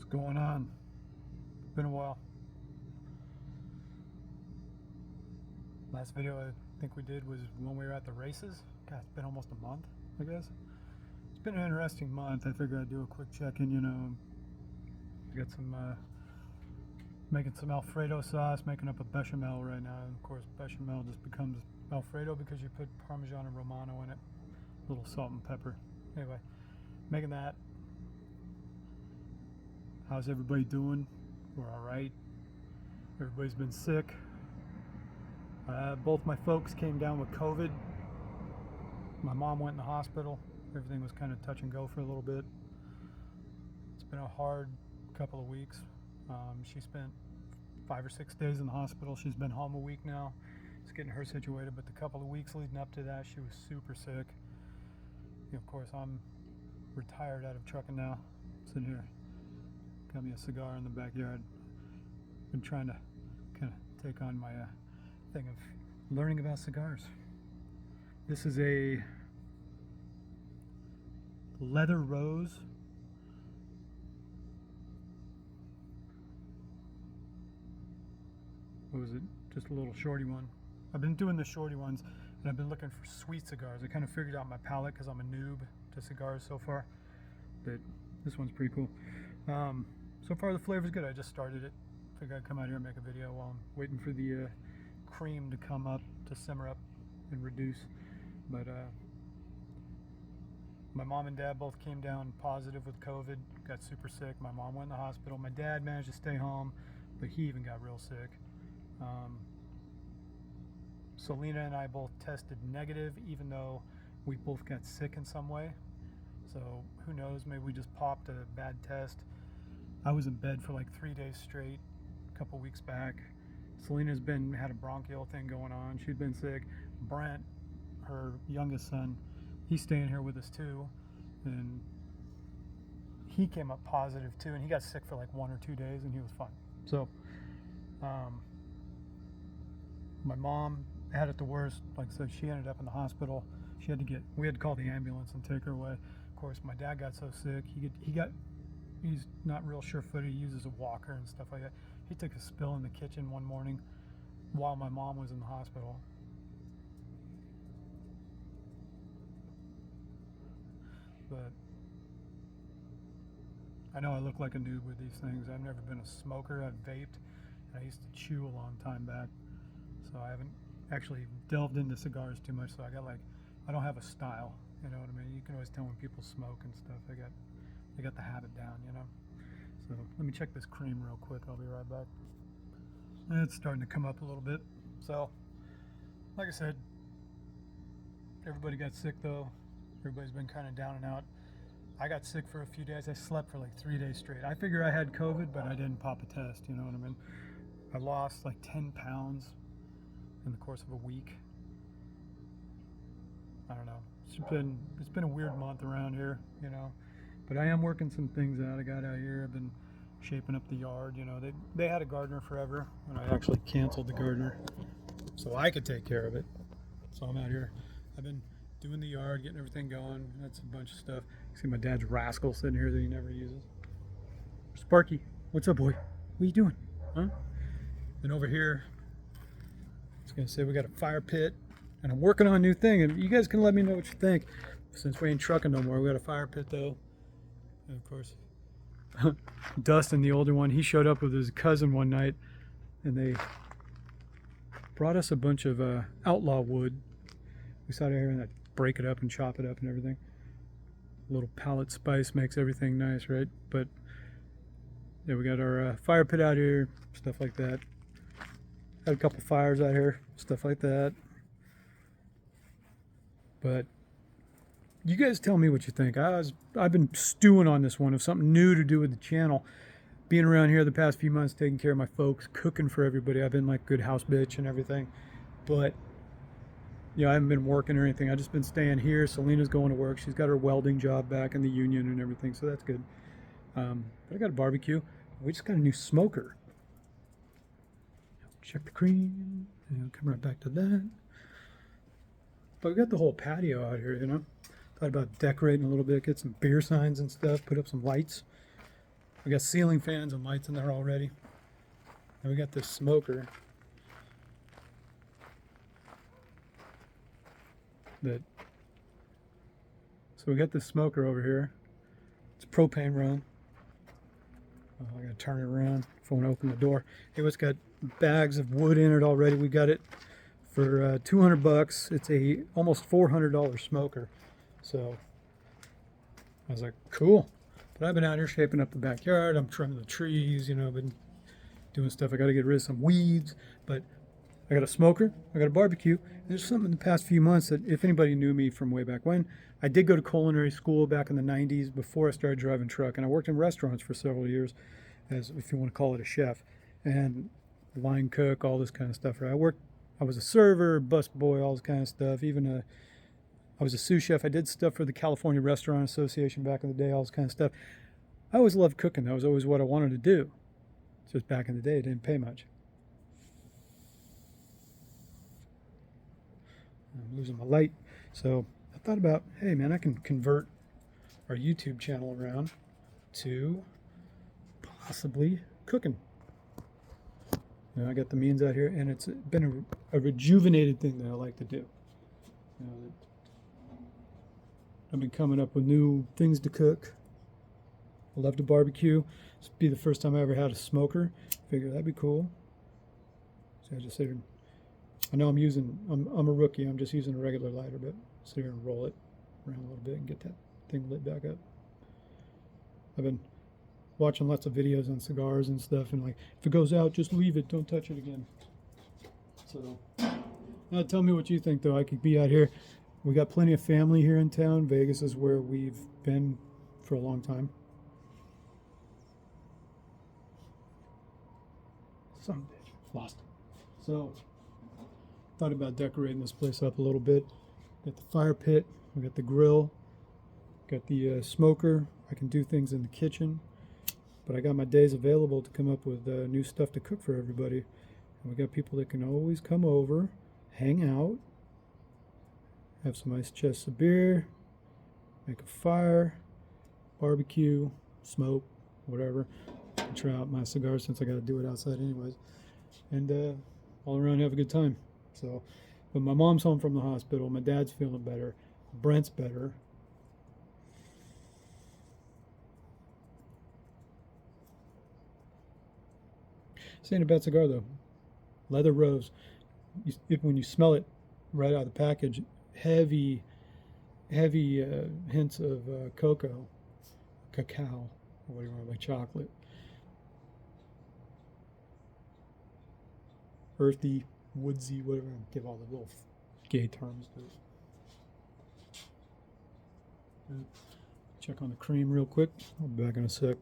going on? Been a while. Last video I think we did was when we were at the races. God, it's been almost a month, I guess. It's been an interesting month. I figured I'd do a quick check-in, I got some, making some Alfredo sauce, making up a bechamel right now. And of course, bechamel just becomes Alfredo because you put Parmesan and Romano in it. A little salt and pepper. Anyway, making that. How's everybody doing? We're all right. Everybody's been sick. Both my folks came down with COVID. My mom went in the hospital. Everything was kind of touch and go for a little bit. It's been a hard couple of weeks. She spent 5 or 6 days in the hospital. She's been home a week now. It's getting her situated, but the couple of weeks leading up to that, she was super sick. Of course, I'm retired out of trucking now. Sitting here, got me a cigar in the backyard. Been trying to kind of take on my thing of learning about cigars. This is a leather rose. What was it? Just a little shorty one. I've been doing the shorty ones, and I've been looking for sweet cigars. I kind of figured out my palate because I'm a noob to cigars so far. But this one's pretty cool. So far the flavor's good. I just started it. Figured I'd come out here and make a video while I'm waiting for the cream to come up, to simmer up and reduce. But my mom and dad both came down positive with COVID, got super sick. My mom went in the hospital. My dad managed to stay home, but he even got real sick. Selena and I both tested negative, even though we both got sick in some way. So who knows, maybe we just popped a bad test. I was in bed for like 3 days straight a couple weeks back. Selena's had a bronchial thing going on. She'd been sick. Brent, her youngest son, he's staying here with us too, and he came up positive too, and he got sick for like 1 or 2 days, and he was fine. So my mom had it the worst. Like I said, she ended up in the hospital. We had to call the ambulance and take her away. Of course, my dad got so sick, he's not real sure-footed. He uses a walker and stuff like that. He took a spill in the kitchen one morning while my mom was in the hospital. But I know I look like a noob with these things. I've never been a smoker. I've vaped, and I used to chew a long time back. So I haven't actually delved into cigars too much. So I don't have a style. You know what I mean? You can always tell when people smoke and stuff. They got the habit down, So let me check this cream real quick. I'll be right back. It's starting to come up a little bit. So, like I said, everybody got sick though. Everybody's been kind of down and out. I got sick for a few days. I slept for like 3 days straight. I figure I had COVID, but I didn't pop a test. You know what I mean? I lost like 10 pounds in the course of a week. I don't know. It's been a weird month around here, But I am working some things out. I got out here. I've been shaping up the yard. They had a gardener forever, and I actually canceled the gardener so I could take care of it. So I'm out here. I've been doing the yard, getting everything going. That's a bunch of stuff. See my dad's rascal sitting here that he never uses. Sparky, what's up, boy? What are you doing? Huh? Then over here, I was gonna say we got a fire pit, and I'm working on a new thing, and you guys can let me know what you think. Since we ain't trucking no more, we got a fire pit though. And of course, Dustin, the older one, he showed up with his cousin one night, and they brought us a bunch of outlaw wood. We sat here and break it up and chop it up and everything. A little pallet spice makes everything nice, right? But yeah, we got our fire pit out here, stuff like that. Had a couple fires out here, stuff like that. But you guys tell me what you think. I've been stewing on this one of something new to do with the channel. Being around here the past few months, taking care of my folks, cooking for everybody. I've been like good house bitch and everything. But I haven't been working or anything. I've just been staying here. Selena's going to work. She's got her welding job back in the union and everything, so that's good. But I got a barbecue. We just got a new smoker. Check the cream. Come right back to that. But we got the whole patio out here, Thought about decorating a little bit, get some beer signs and stuff, put up some lights. We got ceiling fans and lights in there already. And we got this smoker that, so we got this smoker over here. It's propane run. I gotta turn it around if I want to open the door. Anyway, it's got bags of wood in it already. We got it for 200 bucks. It's a almost $400 smoker. So I was like, cool. But I've been out here shaping up the backyard. I'm trimming the trees, you know, been doing stuff. I got to get rid of some weeds, but I got a smoker, I got a barbecue. There's something in the past few months that, if anybody knew me from way back when, I did go to culinary school back in the 90s before I started driving truck, and I worked in restaurants for several years as, if you want to call it, a chef, and line cook, all this kind of stuff. Right? I was a server, bus boy, all this kind of stuff. I was a sous chef. I did stuff for the California Restaurant Association back in the day, all this kind of stuff. I always loved cooking. That was always what I wanted to do. Just back in the day, it didn't pay much. I'm losing my light. So I thought about, hey man, I can convert our YouTube channel around to possibly cooking. You know, I got the means out here, and it's been a rejuvenated thing that I like to do. You know, I've been coming up with new things to cook. I love to barbecue. This would be the first time I ever had a smoker. Figured that'd be cool. So I just sit here and, I know I'm a rookie. I'm just using a regular lighter, but sit here and roll it around a little bit and get that thing lit back up. I've been watching lots of videos on cigars and stuff, and like, if it goes out, just leave it. Don't touch it again. So now tell me what you think, though. I could be out here. We got plenty of family here in town. Vegas is where we've been for a long time. Some bitch. Lost it. So thought about decorating this place up a little bit. Got the fire pit, we got the grill, got the smoker. I can do things in the kitchen, but I got my days available to come up with new stuff to cook for everybody. And we got people that can always come over, hang out, have some nice chests of beer, make a fire, barbecue, smoke, whatever. I'll try out my cigar since I got to do it outside anyways, and all around have a good time. So, but my mom's home from the hospital. My dad's feeling better. Brent's better. This ain't a bad cigar though. Leather rose. When you smell it right out of the package, heavy hints of cacao, or whatever, like chocolate. Earthy, woodsy, whatever. Give all the little gay terms to it. Check on the cream real quick. I'll be back in a sec.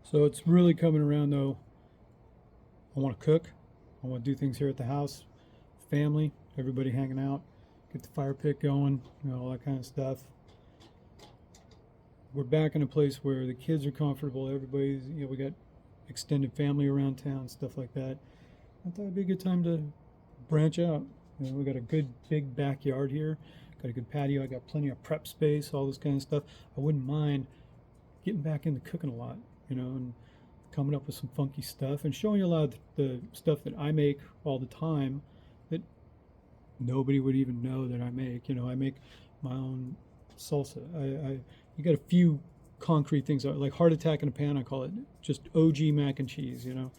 So it's really coming around though. I want to cook. I want to do things here at the house. Family, everybody hanging out. Get the fire pit going, you know, all that kind of stuff. We're back in a place where the kids are comfortable. Everybody's, you know, we got extended family around town, stuff like that. I thought it'd be a good time to branch out. You know, we got a good big backyard here, got a good patio. I got plenty of prep space, all this kind of stuff. I wouldn't mind getting back into cooking a lot, you know, and coming up with some funky stuff and showing you a lot of the stuff that I make all the time that nobody would even know that I make. You know, I make my own salsa. You got a few concrete things like heart attack in a pan. I call it just OG mac and cheese. You know.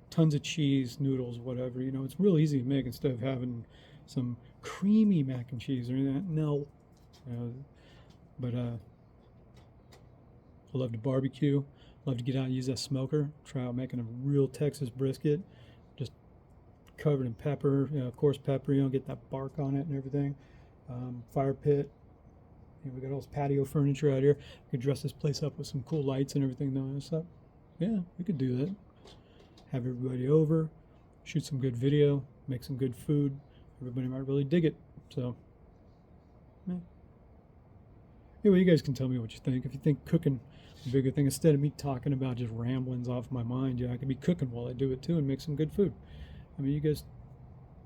Tons of cheese, noodles, whatever. You know, it's real easy to make instead of having some creamy mac and cheese or anything. No. But I love to barbecue. Love to get out and use that smoker. Try out making a real Texas brisket. Just covered in pepper, you know, coarse pepper. You know, get that bark on it and everything. Fire pit. You know, we got all this patio furniture out here. We could dress this place up with some cool lights and everything. And stuff. Yeah, we could do that. Have everybody over, shoot some good video, make some good food. Everybody might really dig it. So, yeah. Anyway, you guys can tell me what you think. If you think cooking is a bigger thing, instead of me talking about just ramblings off my mind, yeah, I could be cooking while I do it too and make some good food. I mean, you guys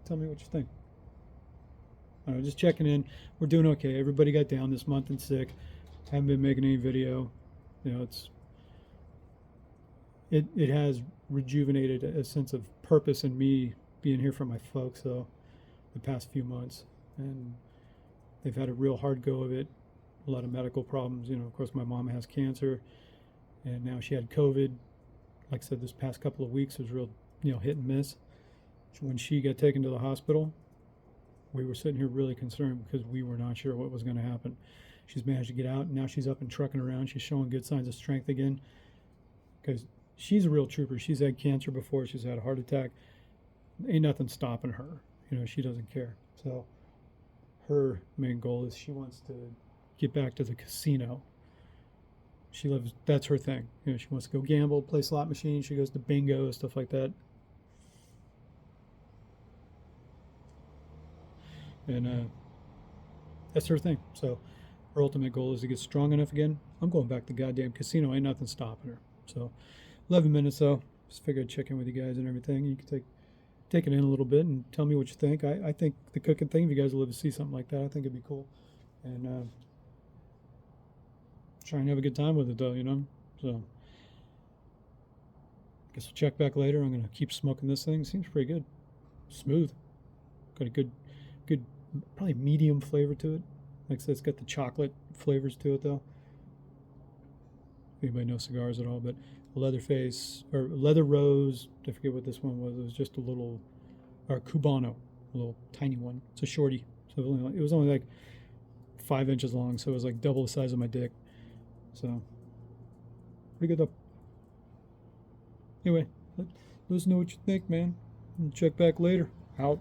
tell me what you think. I don't know, just checking in. We're doing okay. Everybody got down this month and sick. Haven't been making any video. You know, it's it has rejuvenated a sense of purpose in me being here for my folks, though, the past few months. And they've had a real hard go of it, a lot of medical problems. You know, of course, my mom has cancer, and now she had COVID. Like I said, this past couple of weeks was real, hit and miss. When she got taken to the hospital, we were sitting here really concerned because we were not sure what was going to happen. She's managed to get out, and now she's up and trucking around. She's showing good signs of strength again because she's a real trooper. She's had cancer before. She's had a heart attack. Ain't nothing stopping her. She doesn't care. So her main goal is she wants to get back to the casino. She loves, that's her thing. She wants to go gamble, play slot machines. She goes to bingo, stuff like that. And that's her thing. So her ultimate goal is to get strong enough again. I'm going back to the goddamn casino. Ain't nothing stopping her. So 11 minutes though. Just figured I'd check in with you guys and everything. You can take it in a little bit and tell me what you think. I think the cooking thing, if you guys would live to see something like that, I think it'd be cool. And try and have a good time with it though, So guess we'll check back later. I'm gonna keep smoking this thing. Seems pretty good. Smooth. Got a good probably medium flavor to it. Like I said, it's got the chocolate flavors to it though. If anybody knows cigars at all, but Leatherface or Leather Rose, I forget what this one was. It was just a little, or Cubano, a little tiny one. It's a shorty, so it was only like 5 inches long, so it was like double the size of my dick. So pretty good though. Anyway, let us know what you think, man. Check back later. Out.